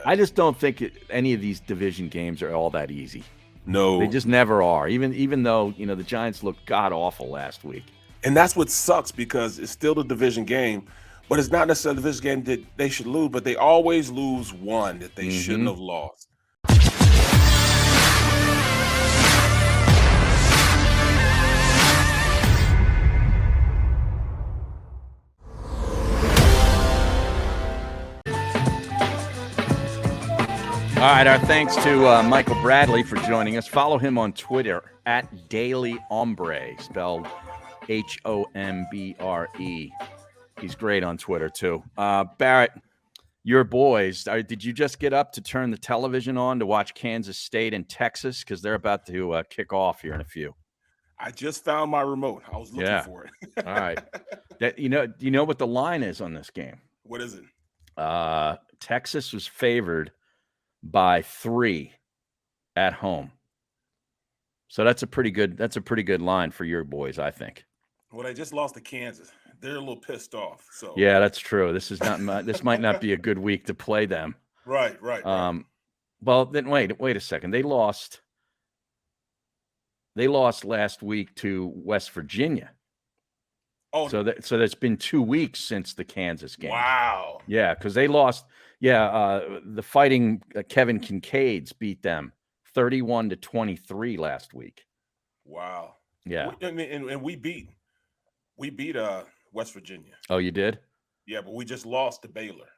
man. I just don't think any of these division games are all that easy. No. They just never are. Even though, the Giants looked god-awful last week. And that's what sucks because it's still the division game, but it's not necessarily a division game that they should lose, but they always lose one that they shouldn't have lost. All right, our thanks to Michael Bradley for joining us. Follow him on Twitter at Daily Hombre, spelled Hombre. He's great on Twitter, too. Barrett, your boys, did you just get up to turn the television on to watch Kansas State and Texas? Because they're about to kick off here in a few. I just found my remote. I was looking for it. All right. Do you know what the line is on this game? What is it? Texas was favored by 3 at home. So that's a pretty good line for your boys, I think. Well, they just lost to Kansas. They're a little pissed off. So yeah, that's true. This is not this might not be a good week to play them. Right. Well, then wait a second. They lost last week to West Virginia. Oh, so that's been 2 weeks since the Kansas game. Wow. Yeah, because they lost. Yeah, the Fighting Kevin Kincaids beat them 31-23 last week. Wow. Yeah. And we beat West Virginia. Oh, you did? Yeah, but we just lost to Baylor.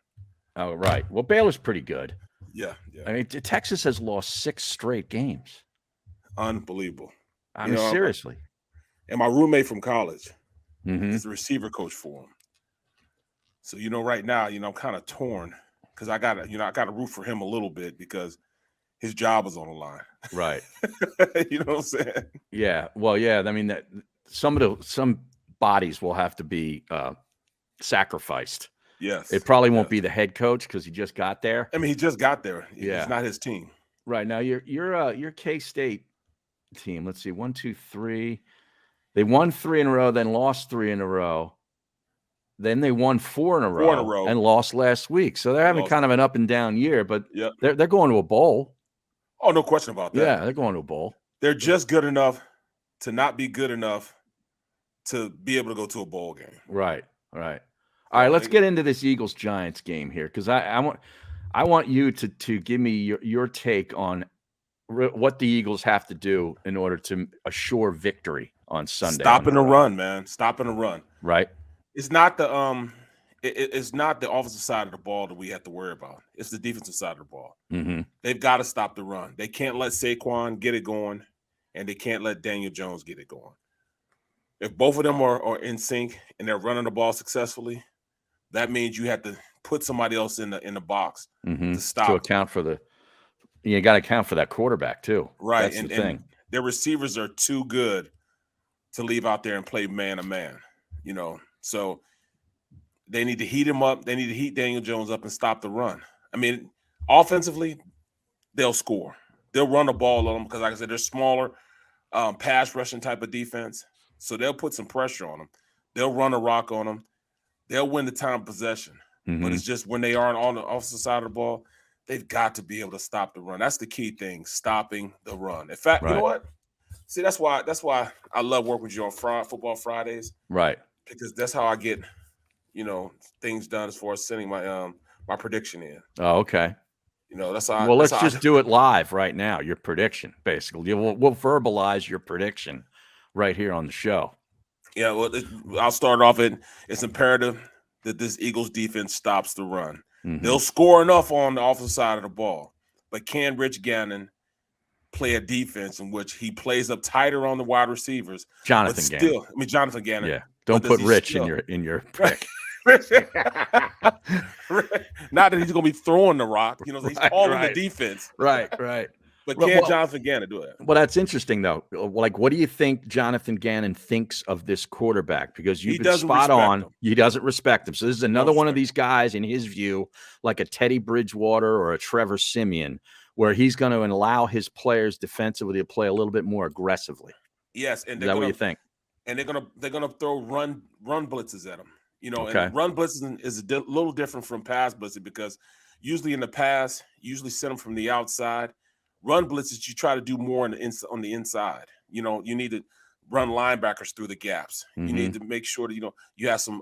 Oh, right. Well, Baylor's pretty good. Yeah. I mean, Texas has lost 6 straight games. Unbelievable. I mean, seriously. And my roommate from college is the receiver coach for him. So, right now, I'm kind of torn because I got to root for him a little bit because his job is on the line. Right. You know what I'm saying? Yeah. Well, yeah. I mean, that some bodies will have to be sacrificed. Yes. It probably won't be the head coach because he just got there. I mean, he just got there. Yeah. It's not his team. Right. Now, your K-State team, let's see, 1, 2, 3. They won 3 in a row, then lost 3 in a row. Then they won 4 in a row and lost last week. So they're having kind of an up and down year, but they're going to a bowl. Oh, no question about that. Yeah, they're going to a bowl. They're just good enough to not be good enough to be able to go to a bowl game. Right. All right, let's get into this Eagles-Giants game here because I want you to give me your take on what the Eagles have to do in order to assure victory on Sunday. Stopping the run, man. Stopping the run. Right. It's not the it's not the offensive side of the ball that we have to worry about. It's the defensive side of the ball. Mm-hmm. They've got to stop the run. They can't let Saquon get it going, and they can't let Daniel Jones get it going. If both of them are in sync and they're running the ball successfully, that means you have to put somebody else in the box to stop. To account for you got to account for that quarterback too. Right. That's the thing. And their receivers are too good to leave out there and play man to man, So they need to heat him up. They need to heat Daniel Jones up and stop the run. I mean, offensively, they'll score. They'll run the ball on them because, like I said, they're smaller, pass rushing type of defense. So they'll put some pressure on them. They'll run a rock on them. They'll win the time of possession. But it's just when they aren't on the offensive side of the ball, they've got to be able to stop the run. That's the key thing, stopping the run. In fact, You know what? See, that's why I love working with you on Football Fridays. Right. Because that's how I get, things done as far as sending my my prediction in. Oh, okay. That's how. Well, let's just do it live right now. Your prediction, basically. We'll verbalize your prediction right here on the show. Yeah. Well, I'll start off. It's imperative that this Eagles defense stops the run. They'll score enough on the offensive side of the ball, but can Rich Gannon play a defense in which he plays up tighter on the wide receivers? Jonathan Gannon. Yeah. Don't put Rich in your pick. Not that he's going to be throwing the rock. He's calling the defense. Right. But can Jonathan Gannon do it? Well, that's interesting, though. Like, what do you think Jonathan Gannon thinks of this quarterback? Because you've been spot on. He doesn't respect him. So this is another one of these guys, in his view, like a Teddy Bridgewater or a Trevor Siemian, where he's going to allow his players defensively to play a little bit more aggressively. Yes, and is that what you think? And they're gonna throw run blitzes at him. And run blitzing is a little different from pass blitzing because usually in the past, usually send them from the outside. Run blitzes, you try to do more on the inside. You know, you need to run linebackers through the gaps. You need to make sure that you have some.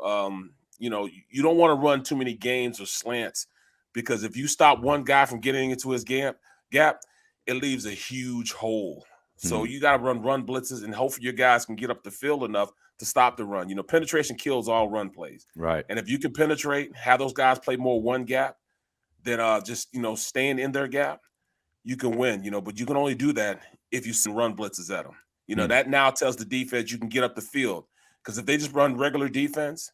You don't want to run too many games or slants, because if you stop one guy from getting into his gap, it leaves a huge hole. So you got to run blitzes, and hopefully your guys can get up the field enough to stop the run. You know, penetration kills all run plays. Right. And if you can penetrate, have those guys play more one gap than just staying in their gap, you can win. But you can only do that if you send run blitzes at them. That now tells the defense you can get up the field, because if they just run regular defense,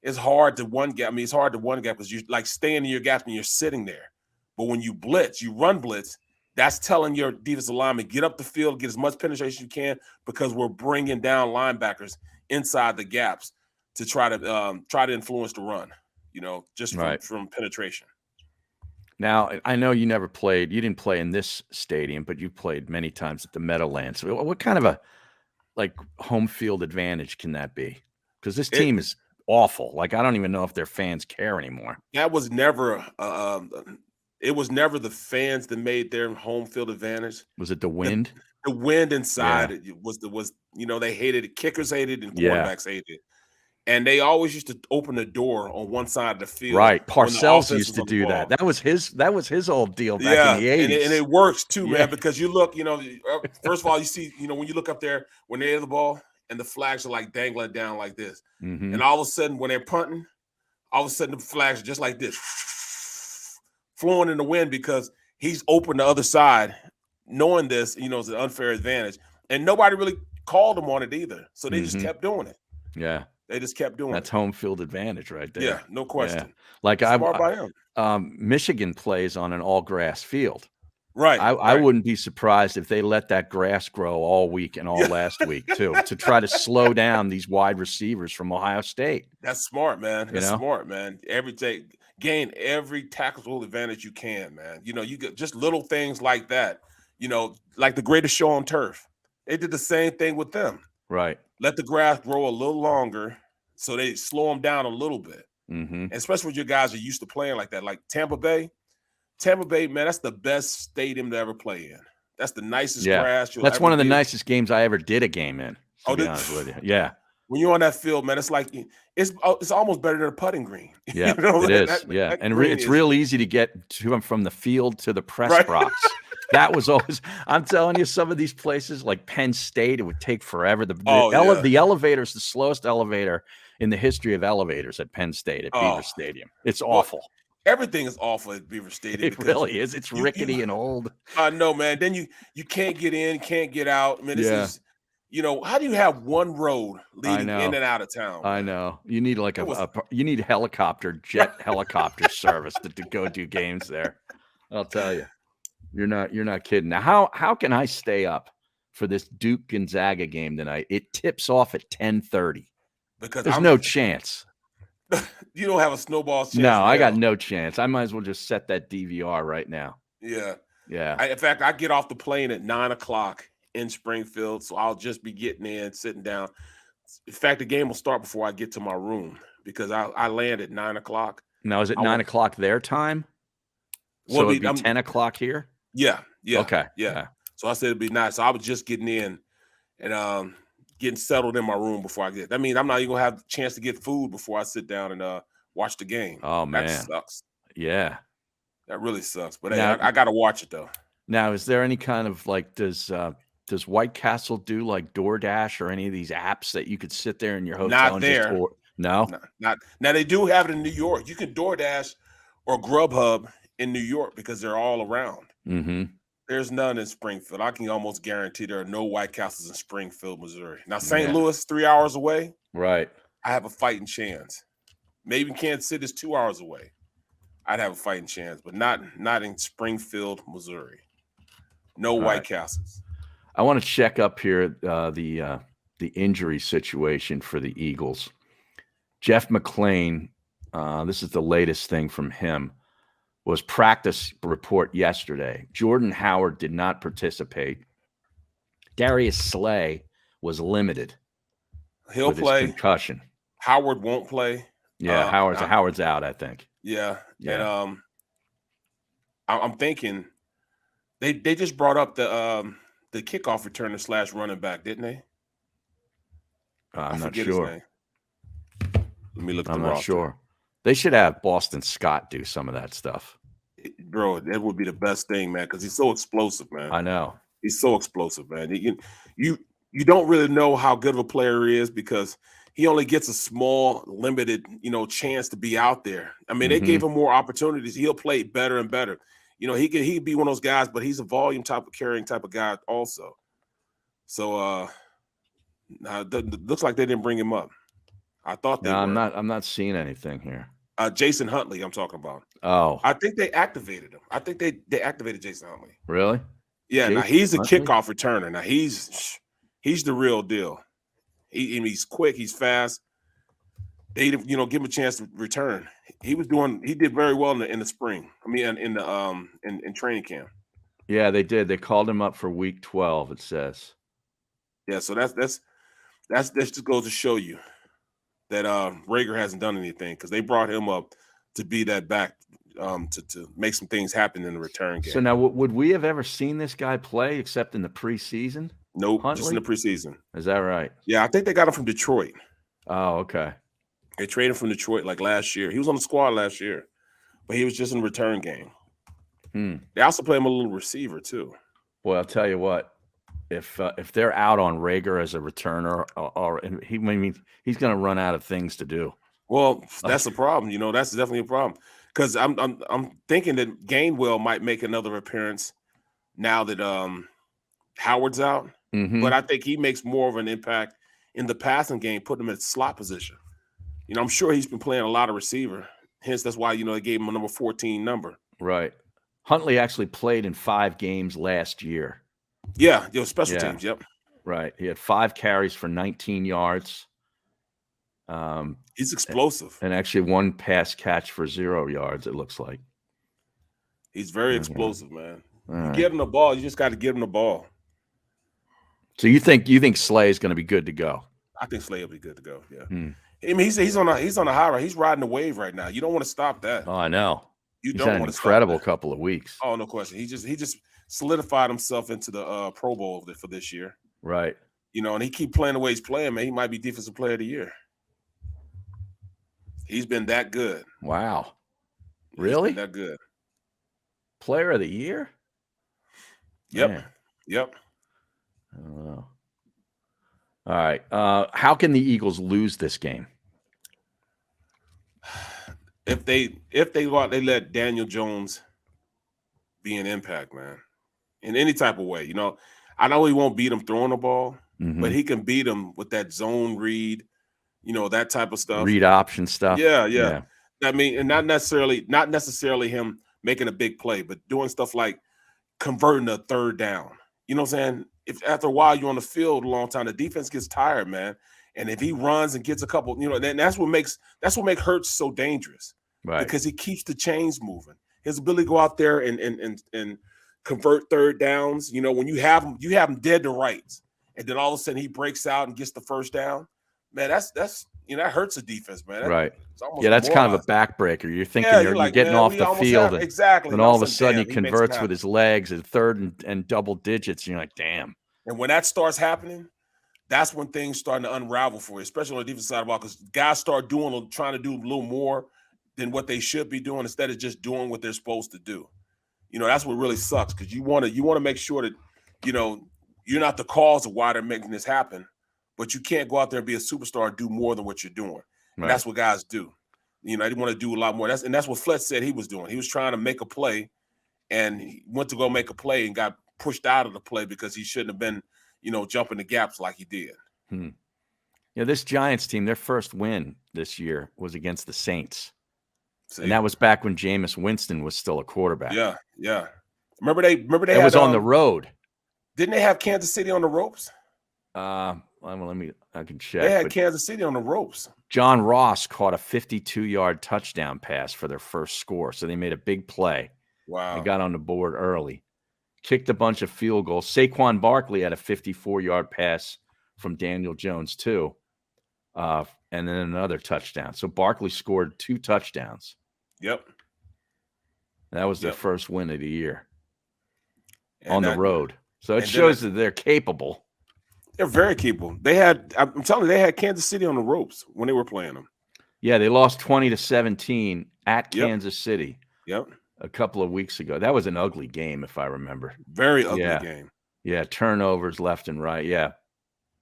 it's hard to one gap. I mean, it's hard to one gap because you like staying in your gaps and you're sitting there. But when you blitz, you run blitz. That's telling your defensive lineman, get up the field, get as much penetration as you can, because we're bringing down linebackers inside the gaps to try to influence the run, just from penetration. Now, I know you didn't play in this stadium, but you played many times at the Meadowlands. What kind of a home field advantage can that be? Because this team is awful. Like, I don't even know if their fans care anymore. That was never it was never the fans that made their home field advantage. Was it the wind? The wind inside was they hated it. Kickers hated it and quarterbacks hated it. And they always used to open the door on one side of the field. Right. Parcells used to do that. That was his old deal back in the 80s. And it works too, man, because you look, first of all, you see, when you look up there when they have the ball and the flags are like dangling down like this. And all of a sudden when they're punting, all of a sudden the flags are just like this, flowing in the wind, because he's open the other side, knowing this, it's an unfair advantage. And nobody really called him on it either. So they just kept doing it. Yeah. They just kept doing That's home field advantage right there. Yeah, no question. Yeah. Like Smart by him. Michigan plays on an all grass field. Right. I wouldn't be surprised if they let that grass grow all week and all last week too, to try to slow down these wide receivers from Ohio State. That's smart, man. That's smart, man. Gain every tactical advantage you can, man. You get just little things like that. Like the greatest show on turf. They did the same thing with them. Right. Let the grass grow a little longer, so they slow them down a little bit. And especially when your guys are used to playing like that. Like Tampa Bay, man, that's the best stadium to ever play in. That's the nicest grass you'll That's ever one of the get. nicest games I ever did a game in, to be honest with you. Yeah. When you're on that field, man, it's like it's almost better than a putting green. Yeah, it is. It's real easy to get to them from the field to the press box. That was always, I'm telling you, some of these places like Penn State, it would take forever. The elevator is the slowest elevator in the history of elevators at Penn State at Beaver Stadium. It's awful. Everything is awful at Beaver Stadium. It really is. It's rickety and old. I know, man. Then you can't get in, can't get out. I mean, this is, how do you have one road leading in and out of town? I know. You need like you need jet helicopter service to go do games there. I'll tell you. You're not kidding. Now, how can I stay up for this Duke Gonzaga game tonight? It tips off at 10:30. Because there's no chance. You don't have a snowball's chance. No, I got no chance. I might as well just set that DVR right now. Yeah. Yeah. In fact, I get off the plane at 9:00 in Springfield, so I'll just be getting in, sitting down. In fact, the game will start before I get to my room, because I land at 9:00. Now, is it 9:00 their time? So it'd be 10:00 here? Yeah. Okay. Yeah. So I said it'd be nice. So I was just getting in and getting settled in my room before I get. That means I'm not even gonna have a chance to get food before I sit down and watch the game. Oh man, that sucks. Yeah, that really sucks. But now, hey, I gotta watch it though. Now, is there any kind of like does White Castle do like DoorDash or any of these apps that you could sit there in your hotel? Not and there. No. Not now. They do have it in New York. You can DoorDash or Grubhub in New York because they're all around. There's none in Springfield. I can almost guarantee there are no White Castles in Springfield, Missouri. Now, St. Louis, 3 hours away. Right. I have a fighting chance. Maybe Kansas City is 2 hours away. I'd have a fighting chance, but not in Springfield, Missouri. No White Castles. I want to check up here the injury situation for the Eagles. Jeff McClain, this is the latest thing from him, was practice report yesterday. Jordan Howard did not participate. Darius Slay was limited. He'll play. His concussion. Howard won't play. Yeah, Howard's out, I think. Yeah. And I'm thinking they just brought up the kickoff returner / running back, didn't they? I'm not sure. His name. Let me look at I'm the not roster. sure. They should have Boston Scott do some of that stuff. Bro, that would be the best thing, man, because he's so explosive, man. I know. He's so explosive, man. You don't really know how good of a player he is because he only gets a small, limited, chance to be out there. I mean, they gave him more opportunities. He'll play better and better. He could be one of those guys, but he's a volume carrying type of guy also. So looks like they didn't bring him up. I thought they were. I'm not seeing anything here. Jason Huntley, I'm talking about. Oh. I think they activated him. I think they activated Jason Huntley. Really? Yeah, now he's a kickoff returner. Now he's the real deal. He's quick, he's fast. They give him a chance to return. He did very well in the spring. I mean in training camp. Yeah, they did. They called him up for week 12, it says. Yeah, so that just goes to show you that Reagor hasn't done anything because they brought him up to be that back to make some things happen in the return game. So now, would we have ever seen this guy play except in the preseason? Nope, just in the preseason. Is that right? Yeah, I think they got him from Detroit. Oh, okay. They traded him from Detroit like last year. He was on the squad last year, but he was just in the return game. They also play him a little receiver too. Well, I'll tell you what. If they're out on Reagor as a returner, he's going to run out of things to do. Well, that's a problem. That's definitely a problem because I'm thinking that Gainwell might make another appearance now that Howard's out. But I think he makes more of an impact in the passing game, putting him in slot position. I'm sure he's been playing a lot of receiver. Hence, that's why they gave him a number 14 number. Right. Huntley actually played in 5 games last year. Yeah, special teams. Yep. Right. He had 5 carries for 19 yards. He's explosive. And actually 1 pass catch for 0 yards, it looks like. He's very explosive, man. You get him the ball, you just got to give him the ball. So you think Slay is going to be good to go? I think Slay will be good to go. Yeah. I mean, he's on a high ride. He's riding the wave right now. You don't want to stop that. Oh, I know. He's had an incredible couple of weeks. Oh, no question. He just solidified himself into the Pro Bowl for this year. Right. And he keep playing the way he's playing, man. He might be Defensive Player of the Year. He's been that good. Wow. Really? That good. Player of the Year? Yep. Man. Yep. I don't know. All right. How can the Eagles lose this game? If they go out, they let Daniel Jones be an impact, man, in any type of way. I know he won't beat him throwing the ball, but he can beat him with that zone read, that type of stuff. Read option stuff. Yeah. I mean, and not necessarily him making a big play, but doing stuff like converting a third down. You know what I'm saying? If after a while you're on the field a long time, the defense gets tired, man. And if he runs and gets a couple, then that's what makes Hurts so dangerous. Right. Because he keeps the chains moving. His ability to go out there and convert third downs. When you have him dead to rights, and then all of a sudden he breaks out and gets the first down. Man, that hurts the defense, man. Right. That's kind of a backbreaker. You're thinking you're getting off the field, and all of a sudden he converts with his legs at third and double digits, and you're like, damn. And when that starts happening, that's when things starting to unravel for you, especially on the defensive side of the ball, because guys start trying to do a little more than what they should be doing instead of just doing what they're supposed to do. That's what really sucks, because you want to make sure that you're not the cause of why they're making this happen, but you can't go out there and be a superstar and do more than what you're doing. Right. And that's what guys do. They want to do a lot more. That's what Fletch said he was doing. He was trying to make a play, and he went to go make a play and got pushed out of the play because he shouldn't have been, jumping the gaps like he did. This Giants team, their first win this year was against the Saints. See? And that was back when Jameis Winston was still a quarterback. Yeah. Remember they it was on the road. Didn't they have Kansas City on the ropes? I can check. They had Kansas City on the ropes. John Ross caught a 52-yard touchdown pass for their first score. So they made a big play. Wow. They got on the board early. Kicked a bunch of field goals. Saquon Barkley had a 54-yard pass from Daniel Jones too. And then another touchdown. So Barkley scored 2 touchdowns. Yep. That was their first win of the year on the road. So it shows that they're capable. They're very capable. I'm telling you, they had Kansas City on the ropes when they were playing them. Yeah, they lost 20-17 at Kansas City. Yep. A couple of weeks ago. That was an ugly game, if I remember. Very ugly game. Yeah, turnovers left and right. Yeah.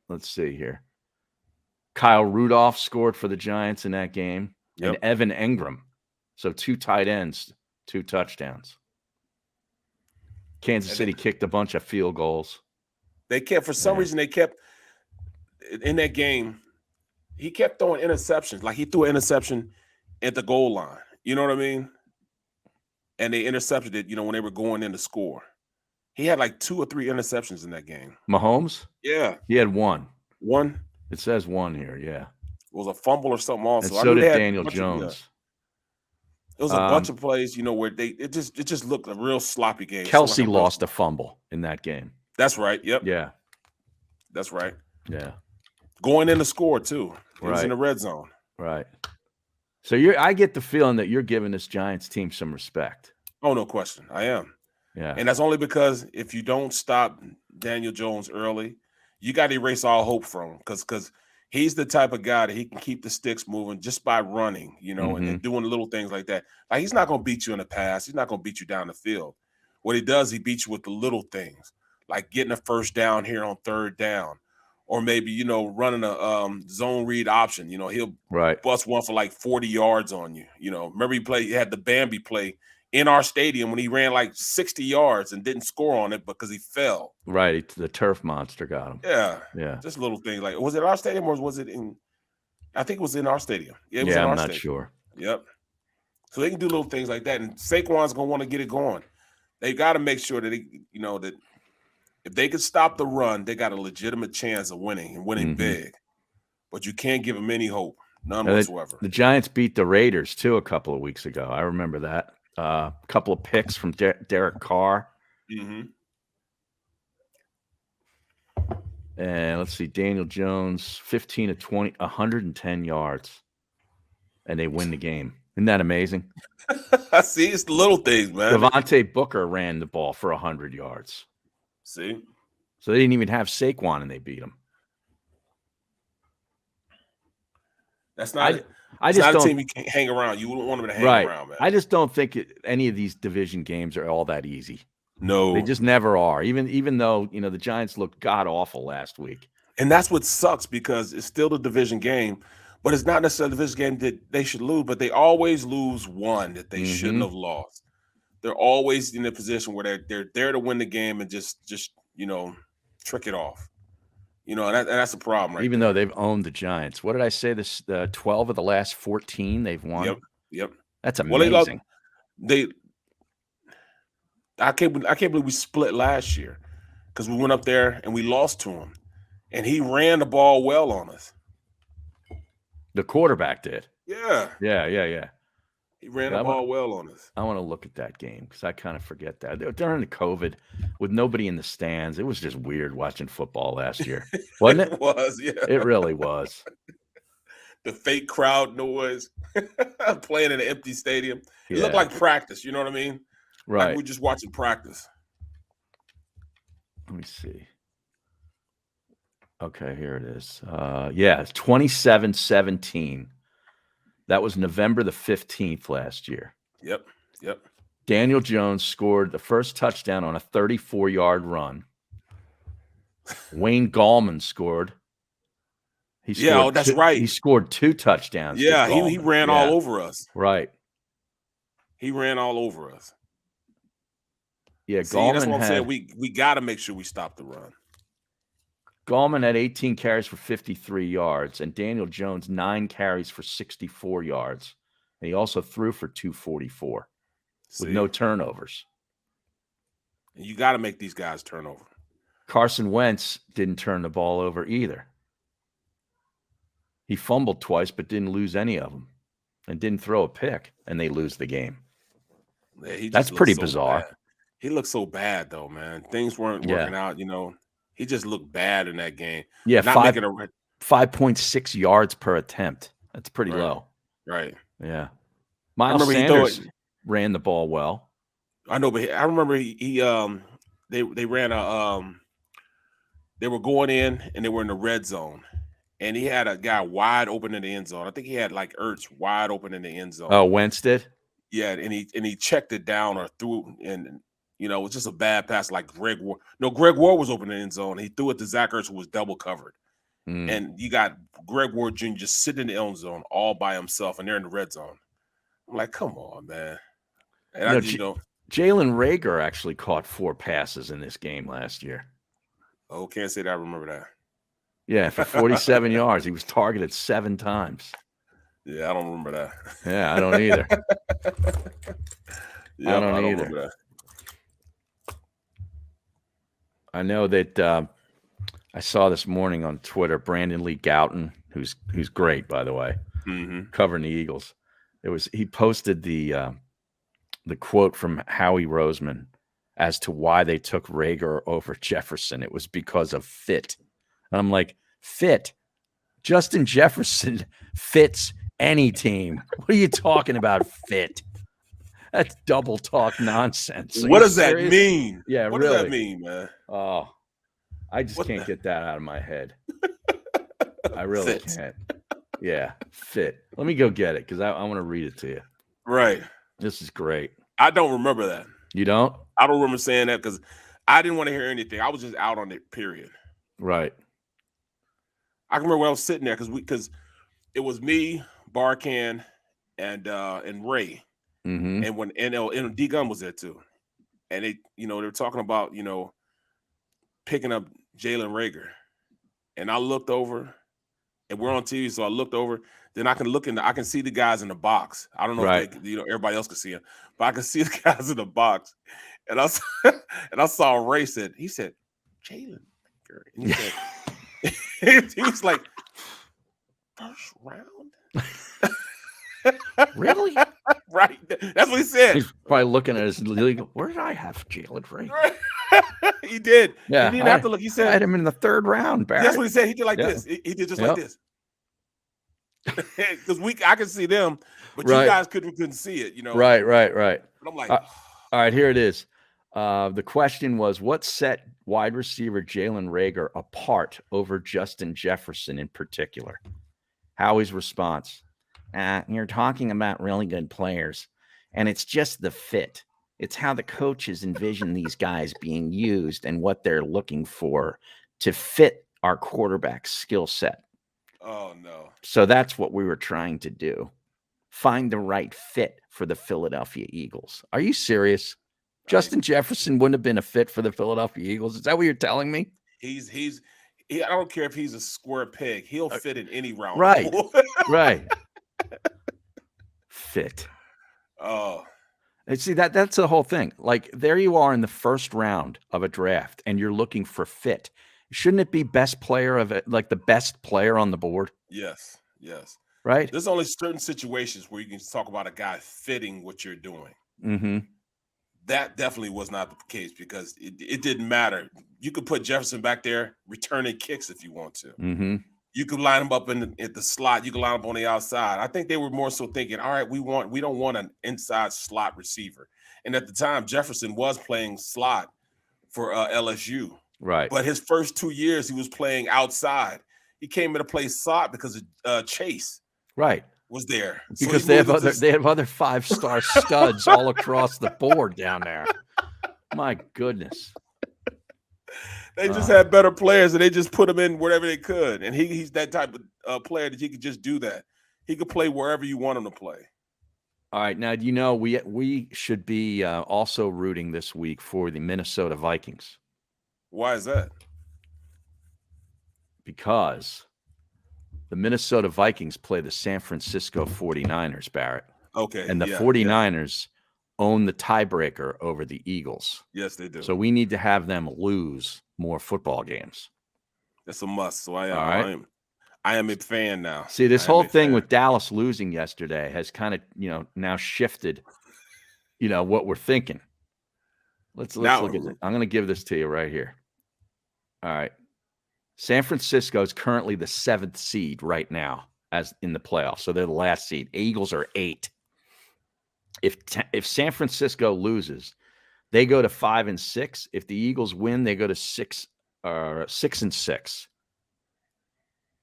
Let's see here. Kyle Rudolph scored for the Giants in that game. And Evan Engram. So 2 tight ends, 2 touchdowns. Kansas City kicked a bunch of field goals. They kept, for some reason, in that game, he kept throwing interceptions. Like, he threw an interception at the goal line. You know what I mean? And they intercepted it, when they were going in to score. He had like 2 or 3 interceptions in that game. Mahomes? Yeah. He had 1. 1? It says 1 here, yeah. It was a fumble or something also. And so did Daniel Jones. It was a bunch of plays, where it just looked a real sloppy game. Kelsey lost a fumble in that game. That's right. Yep. Yeah. That's right. Yeah. Going in to score too. He was in the red zone. Right. So I get the feeling that you're giving this Giants team some respect. Oh, no question. I am. Yeah. And that's only because if you don't stop Daniel Jones early, you got to erase all hope from him because he's the type of guy that he can keep the sticks moving just by running, and doing little things like that. Like, he's not going to beat you in the pass. He's not going to beat you down the field. What he does, he beats you with the little things, like getting a first down here on 3rd down, or maybe, running a zone read option. He'll bust one for like 40 yards on you. Remember he had the Bambi play in our stadium when he ran like 60 yards and didn't score on it because he fell. Right. The turf monster got him. Yeah. Yeah. Just little things like, was it our stadium or was it I think it was in our stadium. Yeah, it was in our I'm not stadium. Sure. Yep. So they can do little things like that. And Saquon's going to want to get it going. They got to make sure that, that if they could stop the run, they got a legitimate chance of winning and winning big. But you can't give them any hope. None whatsoever. The Giants beat the Raiders, too, a couple of weeks ago. I remember that. A couple of picks from Derek Carr. And let's see, Daniel Jones, 15 to 20, 110 yards. And they win the game. Isn't that amazing? See, it's the little things, man. Devontae Booker ran the ball for 100 yards. See? So they didn't even have Saquon, and they beat him. That's not a team you can't hang around. You wouldn't want them to hang around, man. I just don't think any of these division games are all that easy. No. They just never are. Even though, the Giants looked god-awful last week. And that's what sucks because it's still the division game, but it's not necessarily a division game that they should lose, but they always lose one that they shouldn't have lost. They're always in a position where they're there to win the game and just trick it off. And that's a problem, right? Even though they've owned the Giants. What did I say? 12 of the last 14 they've won. Yep. That's amazing. I can't believe we split last year because we went up there and we lost to him, and he ran the ball well on us. The quarterback did. Yeah. He ran the ball well on us. I want to look at that game because I kind of forget that. During the COVID, with nobody in the stands, it was just weird watching football last year. Wasn't it? It was, yeah. It really was. The fake crowd noise, playing in an empty stadium. It looked like practice, you know what I mean? Right. Like we're just watching practice. Let me see. Okay, here it is. It's 27-17. That was November the 15th last year. Yep. Daniel Jones scored the first touchdown on a 34-yard run. Wayne Gallman scored. That's right. He scored 2 touchdowns. Yeah, he ran all over us. Right. He ran all over us. Yeah, Gallman that's what I'm saying. We got to make sure we stop the run. Gallman had 18 carries for 53 yards, and Daniel Jones 9 carries for 64 yards. And he also threw for 244 with no turnovers. And you got to make these guys turn over. Carson Wentz didn't turn the ball over either. He fumbled twice, but didn't lose any of them, and didn't throw a pick, and they lose the game. Yeah, that's pretty bizarre. Bad. He looked so bad, though, man. Things weren't working out, He just looked bad in that game. Yeah, 5.6 yards per attempt. That's pretty low. Right. Yeah. Miles Sanders ran the ball well. I know, but I remember they ran they were going in and they were in the red zone, and he had a guy wide open in the end zone. I think he had like Ertz wide open in the end zone. Oh, Wentz did? Yeah, and he checked it down or threw, and it was just a bad pass like Greg Ward. No, Greg Ward was open in the end zone. He threw it to Zach Ertz, who was double covered. And you got Greg Ward Jr. just sitting in the end zone all by himself, and they're in the red zone. I'm like, come on, man. And Jalen Reagor actually caught 4 passes in this game last year. Oh, can't say that I remember that. Yeah, for 47 yards. He was targeted 7 times. Yeah, I don't remember that. Yeah, I don't either. I don't either. I know that I saw this morning on Twitter, Brandon Lee Gouton, who's great, by the way, covering the Eagles. He posted the quote from Howie Roseman as to why they took Reagor over Jefferson. It was because of fit. And I'm like, fit? Justin Jefferson fits any team. What are you talking about, fit? That's double talk nonsense. What does that mean? Yeah, what really. does that mean, man? Oh, I just can't get that out of my head. I really can't. Yeah, fit. Let me go get it because I want to read it to you. Right. This is great. I don't remember that. You don't? I don't remember saying that because I didn't want to hear anything. I was just out on it, period. Right. I can remember when I was sitting there because it was me, Barkan, and Ray. And when and D Gun was there too. And they were talking about, picking up Jalen Reagor. And I looked over, and we're on TV, so I looked over. Then I can see the guys in the box. I don't know if everybody else could see them, but I can see the guys in the box. And I saw Ray said Jalen Reagor. And he said he was like, first round? Really? Right. That's what he said. He's probably looking at his league. Where did I have Jalen Reagor? He did. Yeah. He didn't have to look. He said I had him in the 3rd round, Barrett. That's what he said. He did like this. He did just like this. Because I could see them, but you guys couldn't see it, Right. But I'm like, all right, here it is. The question was, what set wide receiver Jalen Reagor apart over Justin Jefferson in particular? Howie's response: you're talking about really good players, and it's just the fit. It's how the coaches envision these guys being used and what they're looking for to fit our quarterback skill set. Oh, no. So that's what we were trying to do. Find the right fit for the Philadelphia Eagles. Are you serious? Right. Justin Jefferson wouldn't have been a fit for the Philadelphia Eagles. Is that what you're telling me? I don't care if he's a square peg. He'll fit in any round. Right. Right. Fit. Oh. And see, that's the whole thing. Like, there you are in the 1st round of a draft, and you're looking for fit. Shouldn't it be best player of it, like the best player on the board? Yes. Right? There's only certain situations where you can talk about a guy fitting what you're doing. Mm-hmm. That definitely was not the case because it didn't matter. You could put Jefferson back there returning kicks if you want to. Mm-hmm. You could line him up at the slot. You could line up on the outside. I think they were more so thinking, all right, we don't want an inside slot receiver. And at the time, Jefferson was playing slot for LSU. Right. But his first 2 years, he was playing outside. He came in to play slot because Chase was there. Because they have other 5-star studs all across the board down there. My goodness. They just had better players, and they just put him in wherever they could. And he's that type of player that he could just do that. He could play wherever you want him to play. All right. Now, we should be also rooting this week for the Minnesota Vikings. Why is that? Because the Minnesota Vikings play the San Francisco 49ers, Barrett. Okay. And the 49ers own the tiebreaker over the Eagles. Yes, they do. So we need to have them lose more football games. That's a must. So I am a fan now. See, this whole thing with Dallas losing yesterday has kind of, now shifted, what we're thinking. Let's look at it. I'm going to give this to you right here. All right. San Francisco is currently the 7th seed right now as in the playoffs. So they're the last seed. Eagles are 8. If San Francisco loses, They go to 5-6. If the Eagles win, they go to 6-6.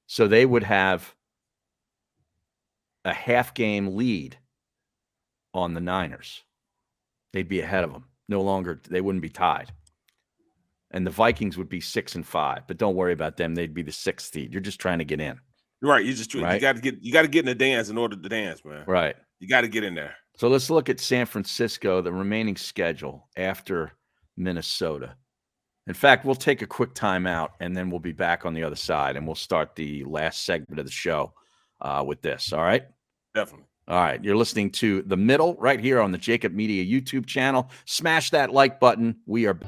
So they would have a half game lead on the Niners. They'd be ahead of them. No longer, they wouldn't be tied. And the Vikings would be 6-5, but don't worry about them. They'd be the 6th seed. You're just trying to get in. Right. You got to get in the dance in order to dance, man. Right. You got to get in there. So let's look at San Francisco, the remaining schedule after Minnesota. In fact, we'll take a quick timeout, and then we'll be back on the other side, and we'll start the last segment of the show with this. All right? Definitely. All right. You're listening to The Middle right here on the JAKIB Media YouTube channel. Smash that like button. We are